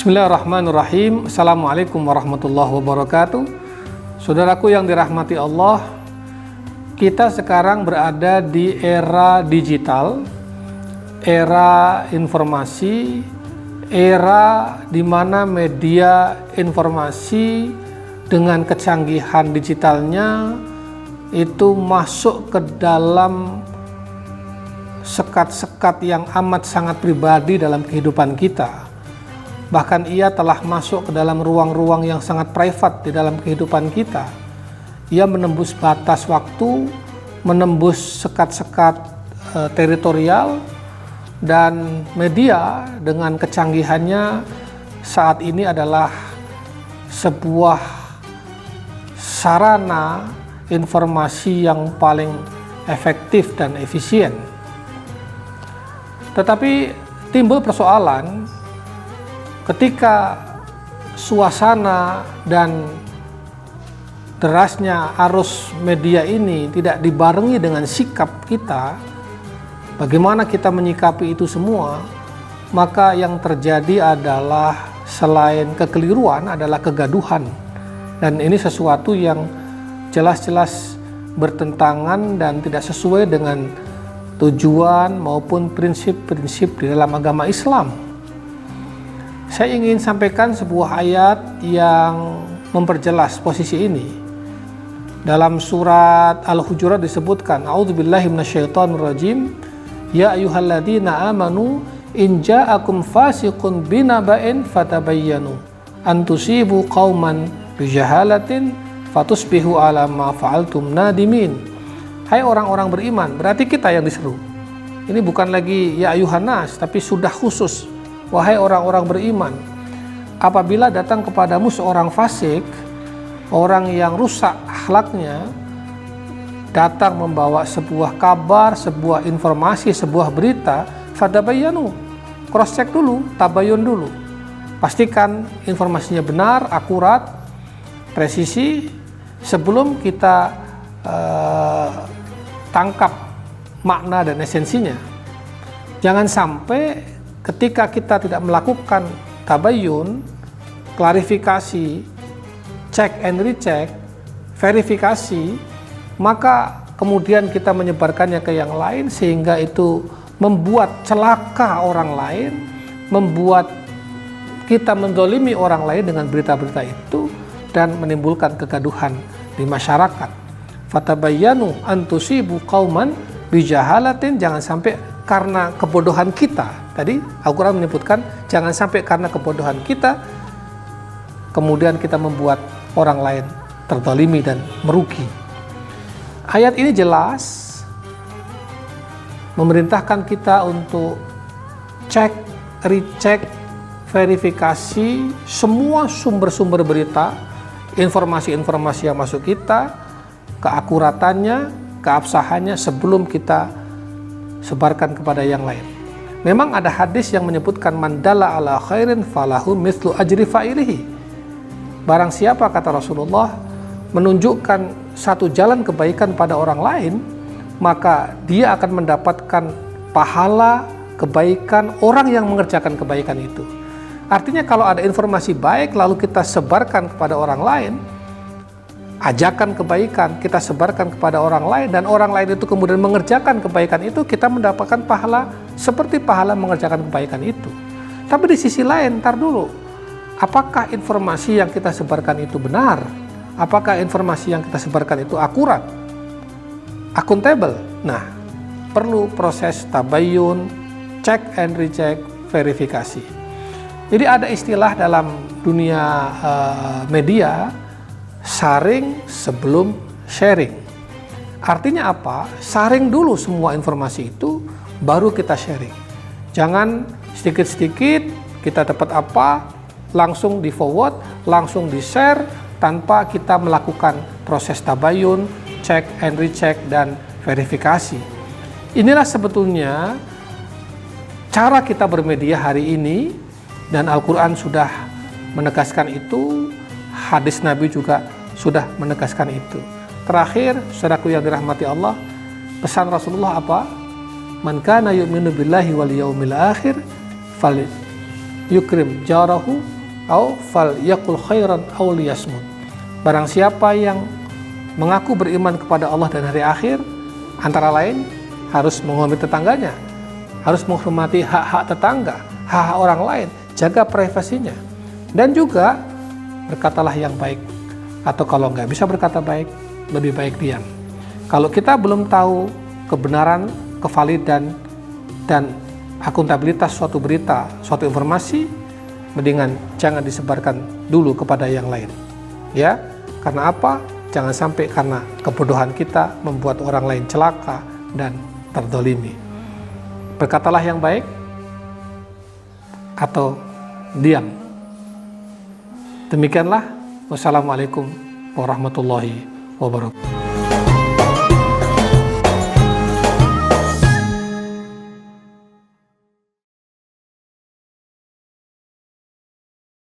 Bismillahirrahmanirrahim. Assalamualaikum warahmatullahi wabarakatuh. Saudaraku yang dirahmati Allah, kita sekarang berada di era digital, era informasi, era di mana media informasi dengan kecanggihan digitalnya itu masuk ke dalam sekat-sekat yang amat sangat pribadi dalam kehidupan kita. Bahkan ia telah masuk ke dalam ruang-ruang yang sangat private di dalam kehidupan kita. Ia menembus batas waktu, menembus sekat-sekat teritorial, dan media dengan kecanggihannya saat ini adalah sebuah sarana informasi yang paling efektif dan efisien. Tetapi timbul persoalan ketika suasana dan derasnya arus media ini tidak dibarengi dengan sikap kita, bagaimana kita menyikapi itu semua, maka yang terjadi adalah selain kekeliruan adalah kegaduhan. Dan ini sesuatu yang jelas-jelas bertentangan dan tidak sesuai dengan tujuan maupun prinsip-prinsip di dalam agama Islam. Saya ingin sampaikan sebuah ayat yang memperjelas posisi ini. Dalam surat Al-Hujurat disebutkan, A'udzubillahi minasyaitonirrajim, ya ayyuhalladzina amanu in ja'akum fasiqun binaba'in fatabayyanu an tusibu qauman bijahalatin fatusbihu ala ma fa'altum nadimin. Hai orang-orang beriman, berarti kita yang diseru. Ini bukan lagi ya ayyuhannas, tapi sudah khusus. Wahai orang-orang beriman, apabila datang kepadamu seorang fasik, orang yang rusak akhlaknya, datang membawa sebuah kabar, sebuah informasi, sebuah berita, fatabayyanu, cross check dulu, tabayun dulu. Pastikan informasinya benar, akurat, presisi, sebelum kita tangkap makna dan esensinya. Jangan sampai ketika kita tidak melakukan tabayun, klarifikasi, check and recheck, verifikasi, maka kemudian kita menyebarkannya ke yang lain sehingga itu membuat celaka orang lain, membuat kita menzalimi orang lain dengan berita-berita itu dan menimbulkan kegaduhan di masyarakat. Fatabayyanu an tusibu qauman bijahalatin, jangan sampai karena kebodohan kita. Tadi Al-Quran menyebutkan jangan sampai karena kebodohan kita kemudian kita membuat orang lain terzalimi dan merugi. Ayat ini jelas memerintahkan kita untuk cek, recheck, verifikasi semua sumber-sumber berita, informasi-informasi yang masuk kita, keakuratannya, keabsahannya sebelum kita sebarkan kepada yang lain. Memang ada hadis yang menyebutkan mandala ala khairin falahu mithlu ajri fa'ilihi. Barang siapa, kata Rasulullah, menunjukkan satu jalan kebaikan pada orang lain, maka dia akan mendapatkan pahala kebaikan orang yang mengerjakan kebaikan itu. Artinya kalau ada informasi baik lalu kita sebarkan kepada orang lain, ajakan kebaikan kita sebarkan kepada orang lain, dan orang lain itu kemudian mengerjakan kebaikan itu, kita mendapatkan pahala seperti pahala mengerjakan kebaikan itu. Tapi di sisi lain, ntar dulu, apakah informasi yang kita sebarkan itu benar? Apakah informasi yang kita sebarkan itu akurat, akuntabel? Nah, perlu proses tabayun, check and recheck, verifikasi. Jadi ada istilah dalam dunia media, saring sebelum sharing. Artinya apa? Saring dulu semua informasi itu, baru kita sharing. Jangan sedikit-sedikit kita dapat apa, langsung di forward, langsung di share, tanpa kita melakukan proses tabayun, check and recheck, dan verifikasi. Inilah sebetulnya cara kita bermedia hari ini, dan Al-Quran sudah menegaskan itu, hadis Nabi juga sudah menegaskan itu. Terakhir, saudaraku yang dirahmati Allah, pesan Rasulullah apa? Man kana yu'minu billahi wal yaumil akhir fal yukrim jarahu au fal yaqul khairan aw liyasmut. Barang siapa yang mengaku beriman kepada Allah dan hari akhir, antara lain harus menghormati tetangganya, harus menghormati hak-hak tetangga, hak-hak orang lain, jaga privasinya, dan juga berkatalah yang baik, atau kalau nggak bisa berkata baik, lebih baik diam. Kalau kita belum tahu kebenaran, kevalidan, dan akuntabilitas suatu berita, suatu informasi, mendingan jangan disebarkan dulu kepada yang lain. Ya, karena apa? Jangan sampai karena kebodohan kita membuat orang lain celaka dan terdolimi. Berkatalah yang baik atau diam. Demikianlah. Wassalamualaikum warahmatullahi wabarakatuh.